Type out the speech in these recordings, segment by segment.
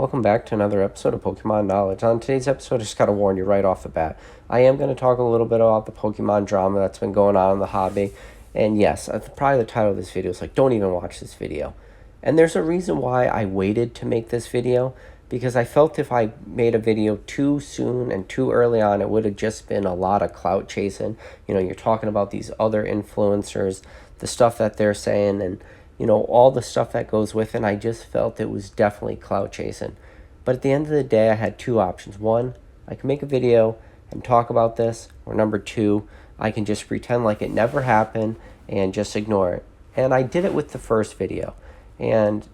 welcome back to another episode of Pokemon Knowledge. On today's episode, I just gotta warn you right off the bat, I am going to talk a little bit about the Pokemon drama that's been going on in the hobby. And yes, probably the title of this video is like, don't even watch this video. And there's a reason why I waited to make this video, because I felt if I made a video too soon and too early on, it would have just been a lot of clout chasing. You know, you're talking about these other influencers, the stuff that they're saying, and all the stuff that goes with it. And I just felt it was definitely clout chasing. But at the end of the day, I had two options. One, I can make a video and talk about this, or number two, I can just pretend like it never happened and just ignore it. And I did it with the first video. And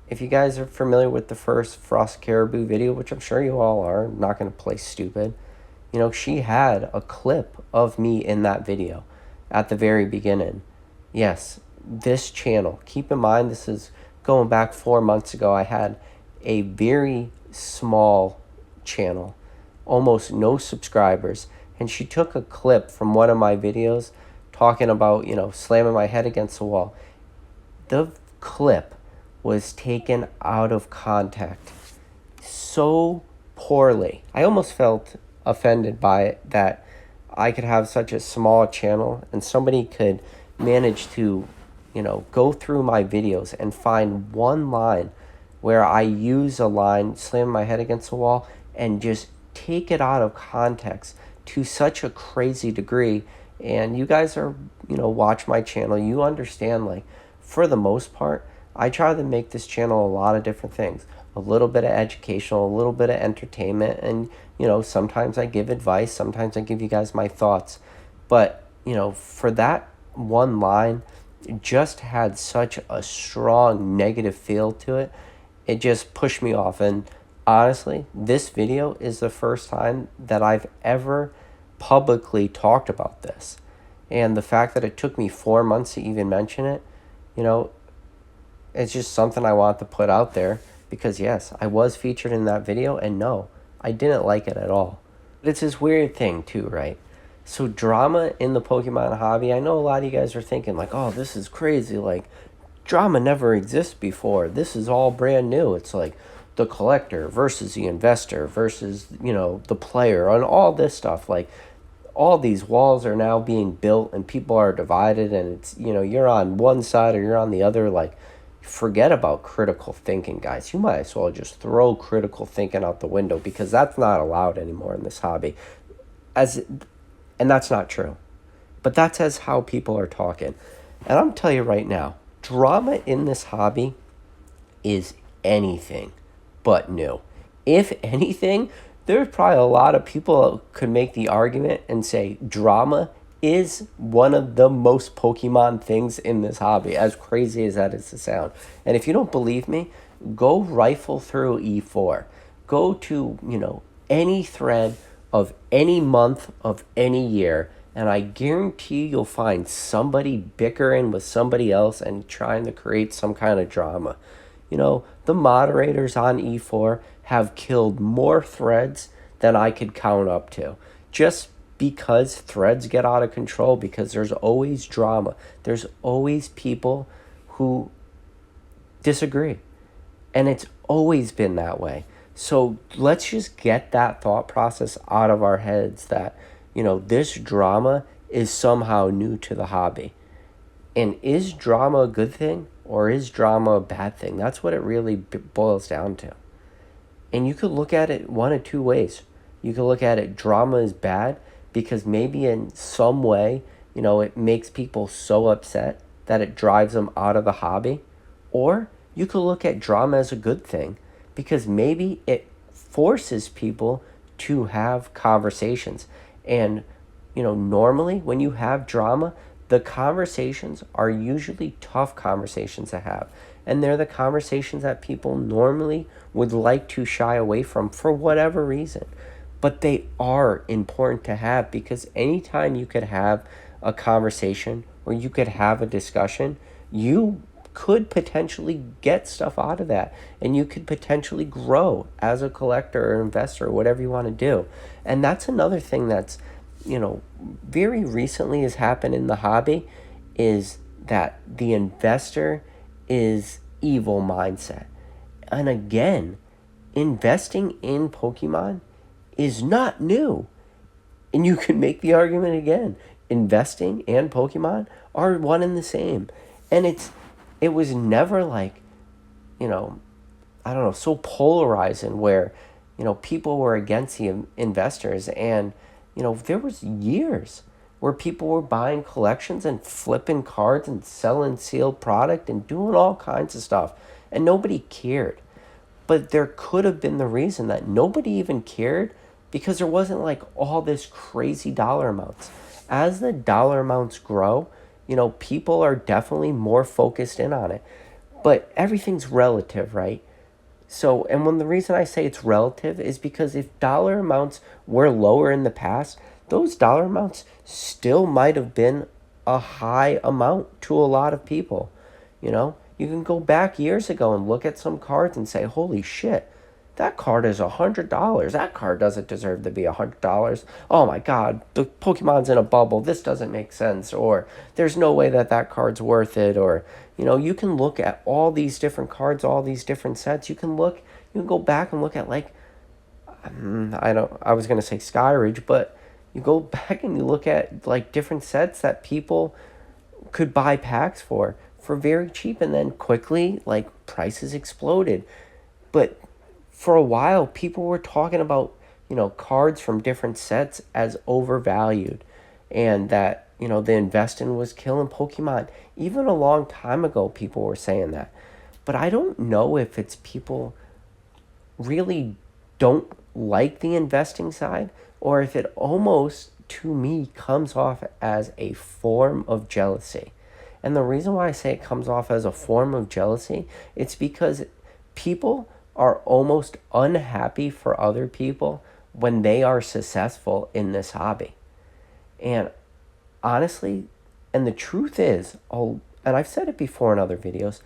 if you guys are familiar with the first Frost Caribou video, which I'm sure you all are, I'm not going to play stupid, she had a clip of me in that video at the very beginning. Yes, this channel, keep in mind, this is going back 4 months ago. I had a very small channel, almost no subscribers, and she took a clip from one of my videos talking about, slamming my head against the wall. The clip was taken out of context so poorly. I almost felt offended by it, that I could have such a small channel and somebody could manage to go through my videos and find one line where I use a line, slam my head against the wall, and just take it out of context to such a crazy degree. And you guys are, watch my channel, you understand, like, for the most part, I try to make this channel a lot of different things. A little bit of educational, a little bit of entertainment, and, sometimes I give advice, sometimes I give you guys my thoughts. But, for that one line, it just had such a strong negative feel to it. It just pushed me off. And honestly, this video is the first time that I've ever publicly talked about this. And the fact that it took me 4 months to even mention it, it's just something I want to put out there. Because yes, I was featured in that video, and no, I didn't like it at all. But it's this weird thing too, right? So drama in the Pokemon hobby, I know a lot of you guys are thinking like, oh, this is crazy. Like, drama never existed before. This is all brand new. It's like the collector versus the investor versus, the player, and all this stuff. Like, all these walls are now being built and people are divided, and it's, you're on one side or you're on the other. Like, forget about critical thinking, guys. You might as well just throw critical thinking out the window, because that's not allowed anymore in this hobby. And that's not true. But that's as how people are talking. And I'm telling you right now, drama in this hobby is anything but new. If anything, there's probably a lot of people that could make the argument and say drama is one of the most Pokemon things in this hobby, as crazy as that is to sound. And if you don't believe me, go rifle through E4. Go to, any thread of any month of any year, and I guarantee you'll find somebody bickering with somebody else and trying to create some kind of drama. The moderators on E4 have killed more threads than I could count up to, just because threads get out of control, because there's always drama. There's always people who disagree, and it's always been that way. So let's just get that thought process out of our heads that, this drama is somehow new to the hobby. And is drama a good thing, or is drama a bad thing? That's what it really boils down to. And you could look at it one of two ways. You could look at it, drama is bad because maybe in some way, it makes people so upset that it drives them out of the hobby. Or you could look at drama as a good thing, because maybe it forces people to have conversations. And, normally when you have drama, the conversations are usually tough conversations to have. And they're the conversations that people normally would like to shy away from for whatever reason. But they are important to have, because anytime you could have a conversation or you could have a discussion, you could potentially get stuff out of that, and you could potentially grow as a collector or investor or whatever you want to do. And that's another thing that's very recently has happened in the hobby, is that the investor is evil mindset. And again, investing in Pokemon is not new. And you can make the argument again. Investing and Pokemon are one and the same. And it was never like, you know, I don't know, so polarizing where, people were against the investors. And, there was years where people were buying collections and flipping cards and selling sealed product and doing all kinds of stuff. And nobody cared. But there could have been the reason that nobody even cared because there wasn't like all this crazy dollar amounts. As the dollar amounts grow, people are definitely more focused in on it. But everything's relative, right? So, and when the reason I say it's relative is because if dollar amounts were lower in the past, those dollar amounts still might have been a high amount to a lot of people. You can go back years ago and look at some cards and say, holy shit, that card is $100. That card doesn't deserve to be $100. Oh my God, the Pokemon's in a bubble. This doesn't make sense. Or there's no way that that card's worth it. Or, you can look at all these different cards, all these different sets. You can go back and look at like, I was going to say Skyridge, but you go back and you look at like different sets that people could buy packs for very cheap, and then quickly like prices exploded. But for a while people were talking about cards from different sets as overvalued, and that the investing was killing Pokemon. Even a long time ago people were saying that. But I don't know if it's people really don't like the investing side, or if it almost to me comes off as a form of jealousy. And the reason why I say it comes off as a form of jealousy, it's because people are almost unhappy for other people when they are successful in this hobby. And honestly, and the truth is, and I've said it before in other videos,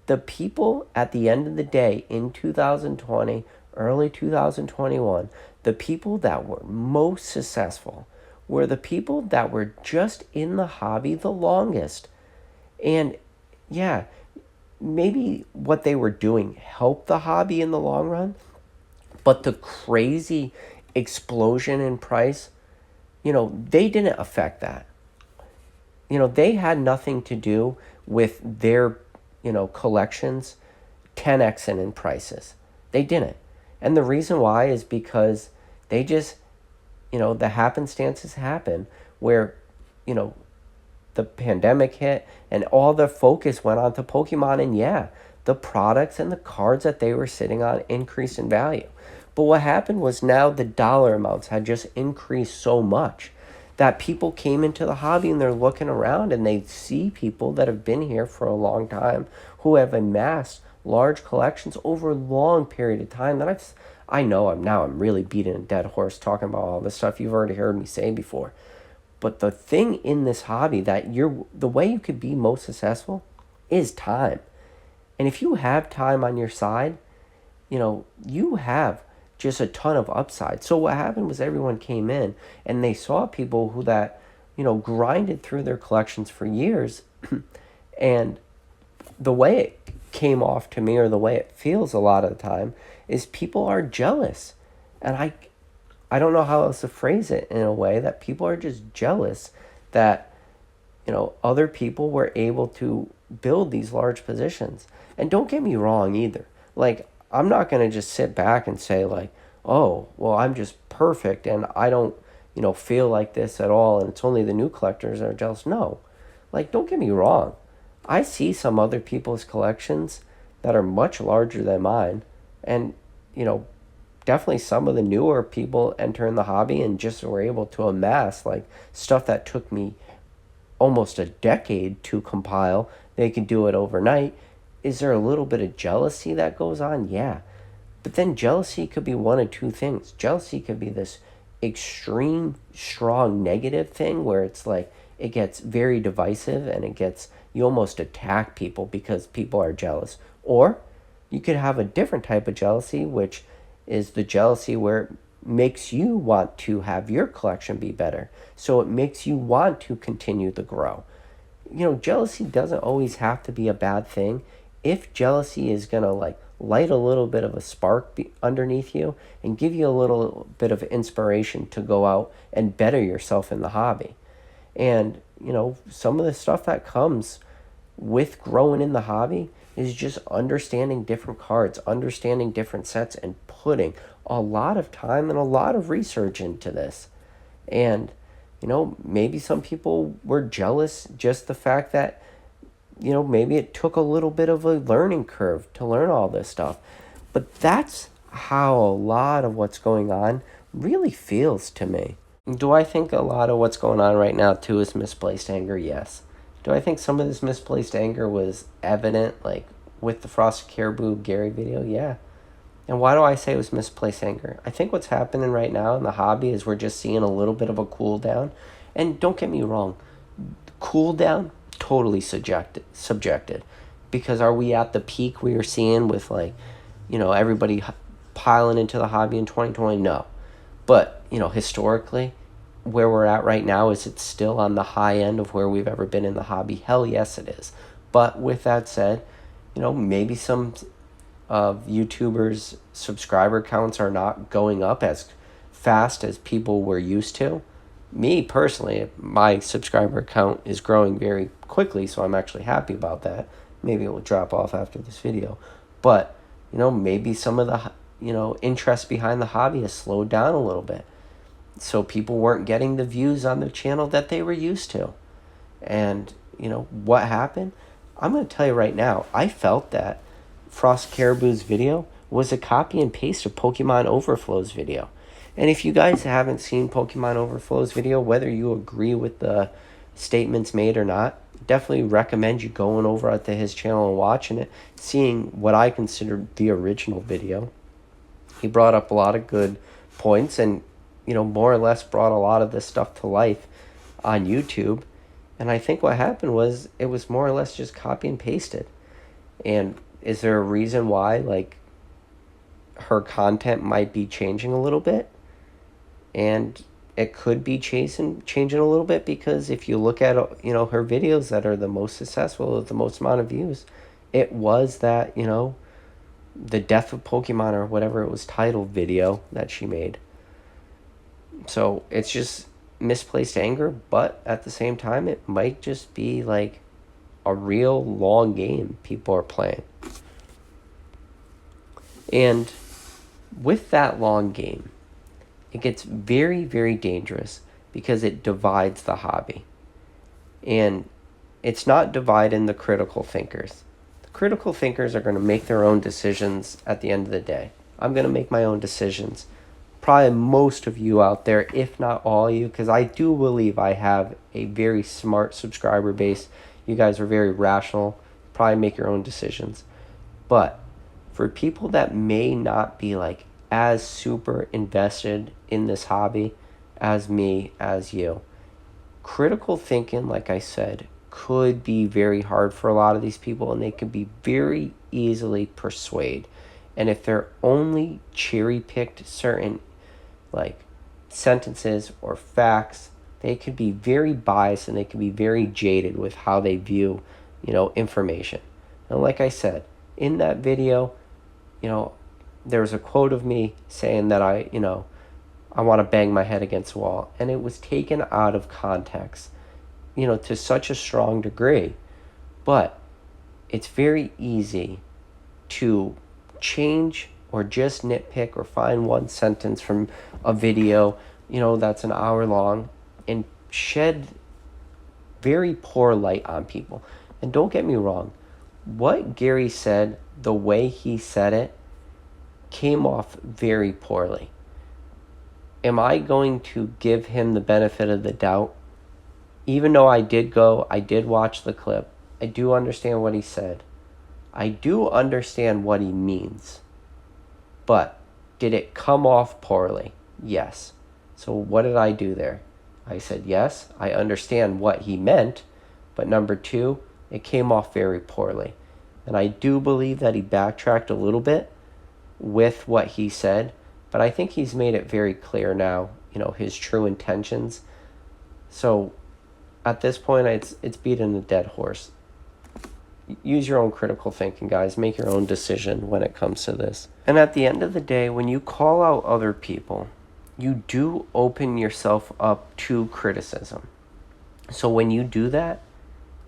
the people at the end of the day in 2020, early 2021, the people that were most successful were the people that were just in the hobby the longest. And yeah, maybe what they were doing helped the hobby in the long run, but the crazy explosion in price, they didn't affect that. They had nothing to do with their, collections 10xing in prices. They didn't. And the reason why is because they just, the happenstances happen where, the pandemic hit and all the focus went on to Pokemon, and yeah, the products and the cards that they were sitting on increased in value. But what happened was now the dollar amounts had just increased so much that people came into the hobby and they're looking around and they see people that have been here for a long time who have amassed large collections over a long period of time that I'm really beating a dead horse talking about all this stuff you've already heard me say before. But the thing in this hobby that the way you could be most successful is time. And if you have time on your side, you have just a ton of upside. So what happened was everyone came in and they saw people who that, grinded through their collections for years. And the way it came off to me, or the way it feels a lot of the time, is people are jealous. And I don't know how else to phrase it in a way that people are just jealous that, other people were able to build these large positions. And don't get me wrong either. Like, I'm not going to just sit back and say like, oh, well, I'm just perfect and I don't, feel like this at all. And it's only the new collectors that are jealous. No, like, don't get me wrong. I see some other people's collections that are much larger than mine. And, definitely some of the newer people enter in the hobby and just were able to amass like stuff that took me almost a decade to compile. They can do it overnight. Is there a little bit of jealousy that goes on? Yeah. But then jealousy could be one of two things. Jealousy could be this extreme, strong negative thing where it's like it gets very divisive and you almost attack people because people are jealous. Or you could have a different type of jealousy, which is the jealousy where it makes you want to have your collection be better. So it makes you want to continue to grow. Jealousy doesn't always have to be a bad thing. If jealousy is going to like light a little bit of a spark underneath you and give you a little bit of inspiration to go out and better yourself in the hobby. And, some of the stuff that comes with growing in the hobby is just understanding different cards, understanding different sets, and putting a lot of time and a lot of research into this. And, maybe some people were jealous just the fact that, maybe it took a little bit of a learning curve to learn all this stuff. But that's how a lot of what's going on really feels to me. Do I think a lot of what's going on right now, too, is misplaced anger? Yes. Do I think some of this misplaced anger was evident, like with the Frosted Caribou Gary video? Yeah. And why do I say it was misplaced anger? I think what's happening right now in the hobby is we're just seeing a little bit of a cool down. And don't get me wrong, cool down, totally subjected. Because are we at the peak we were seeing with, like, everybody piling into the hobby in 2020? No. But, historically, where we're at right now, is it still on the high end of where we've ever been in the hobby? Hell yes, it is. But with that said, maybe some of YouTubers' subscriber counts are not going up as fast as people were used to. Me, personally, my subscriber count is growing very quickly, so I'm actually happy about that. Maybe it will drop off after this video. But, maybe some of the, interest behind the hobby has slowed down a little bit. So people weren't getting the views on their channel that they were used to. And, what happened? I'm going to tell you right now, I felt that Frost Caribou's video was a copy and paste of Pokemon Overflow's video. And if you guys haven't seen Pokemon Overflow's video, whether you agree with the statements made or not, definitely recommend you going over to his channel and watching it, seeing what I consider the original video. He brought up a lot of good points and, more or less brought a lot of this stuff to life on YouTube. And I think what happened was it was more or less just copy and pasted. And is there a reason why, like, her content might be changing a little bit? And it could be changing a little bit because if you look at, her videos that are the most successful, with the most amount of views, it was that, the Death of Pokemon or whatever it was titled video that she made. So it's just misplaced anger, but at the same time, it might just be like a real long game people are playing. And with that long game, it gets very, very dangerous because it divides the hobby. And it's not dividing the critical thinkers. The critical thinkers are going to make their own decisions at the end of the day. I'm going to make my own decisions. Probably most of you out there, if not all of you, because I do believe I have a very smart subscriber base. You guys are very rational. Probably make your own decisions. But for people that may not be like as super invested in this hobby as me, as you, critical thinking, like I said, could be very hard for a lot of these people, and they can be very easily persuaded. And if they're only cherry-picked certain like sentences or facts, they could be very biased and they can be very jaded with how they view, information. And like I said, in that video, there was a quote of me saying that I want to bang my head against the wall. And it was taken out of context, to such a strong degree. But it's very easy to change or just nitpick or find one sentence from a video, that's an hour long and shed very poor light on people. And don't get me wrong, what Gary said, the way he said it, came off very poorly. Am I going to give him the benefit of the doubt? Even though I did watch the clip, I do understand what he said. I do understand what he means. But did it come off poorly? Yes. So what did I do there? I said, yes, I understand what he meant, but number two, it came off very poorly. And I do believe that he backtracked a little bit with what he said, but I think he's made it very clear now, his true intentions. So at this point, it's beating a dead horse. use your own critical thinking, guys. Make your own decision when it comes to this. And at the end of the day, when you call out other people, you do open yourself up to criticism. So when you do that,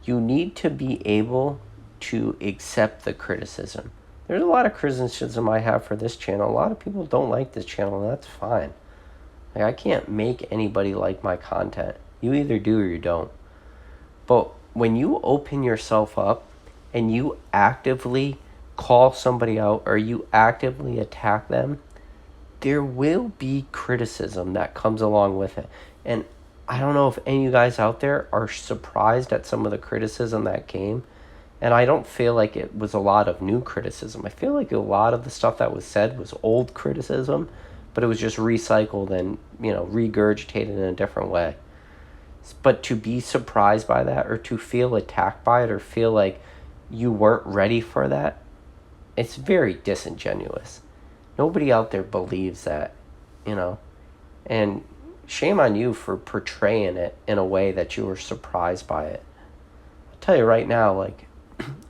you need to be able to accept the criticism. There's a lot of criticism I have for this channel. A lot of people don't like this channel, and that's fine. Like, I can't make anybody like my content. You either do or you don't. But when you open yourself up and you actively call somebody out or you actively attack them, there will be criticism that comes along with it. And I don't know if any of you guys out there are surprised at some of the criticism that came. And I don't feel like it was a lot of new criticism. I feel like a lot of the stuff that was said was old criticism, but it was just recycled and, regurgitated in a different way. But to be surprised by that, or to feel attacked by it, or feel like you weren't ready for that, it's very disingenuous. Nobody out there believes that, and shame on you for portraying it in a way that you were surprised by it. I'll tell you right now,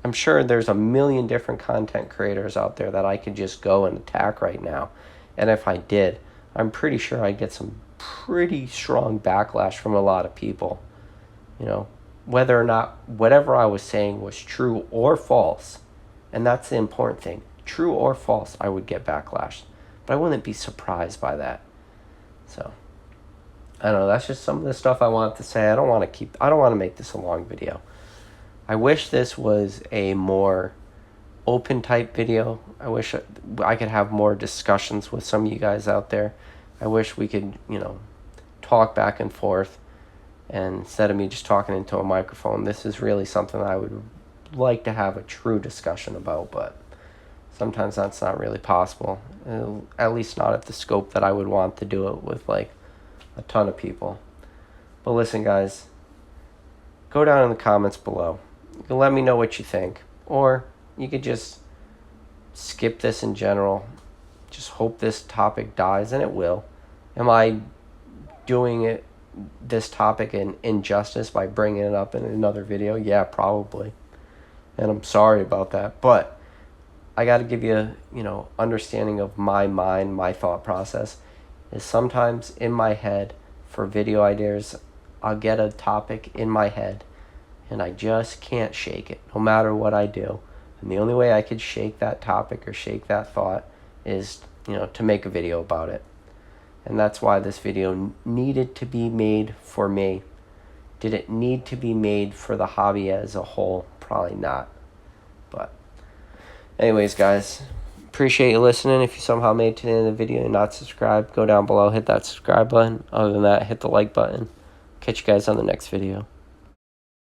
I'm sure there's a million different content creators out there that I could just go and attack right now. And if I did, I'm pretty sure I'd get some pretty strong backlash from a lot of people. Whether or not whatever I was saying was true or false. And that's the important thing. True or false, I would get backlash. But I wouldn't be surprised by that. So, I don't know. That's just some of the stuff I wanted to say. I don't want to make this a long video. I wish this was a more open type video. I wish I could have more discussions with some of you guys out there. I wish we could, talk back and forth. And instead of me just talking into a microphone, this is really something I would like to have a true discussion about. But sometimes that's not really possible. At least not at the scope that I would want to do it with, a ton of people. But listen, guys, go down in the comments below. You can let me know what you think. Or you could just skip this in general. Just hope this topic dies, and it will. Am I doing this topic an injustice by bringing it up in another video? Yeah, probably. And I'm sorry about that. But I got to give you, understanding of my mind, my thought process. Is sometimes in my head for video ideas, I'll get a topic in my head and I just can't shake it no matter what I do. And the only way I could shake that topic or shake that thought is, to make a video about it. And that's why this video needed to be made for me. Did it need to be made for the hobby as a whole? Probably not. But anyways, guys, appreciate you listening. If you somehow made it to the end of the video and not subscribed, go down below, hit that subscribe button. Other than that, hit the like button. Catch you guys on the next video.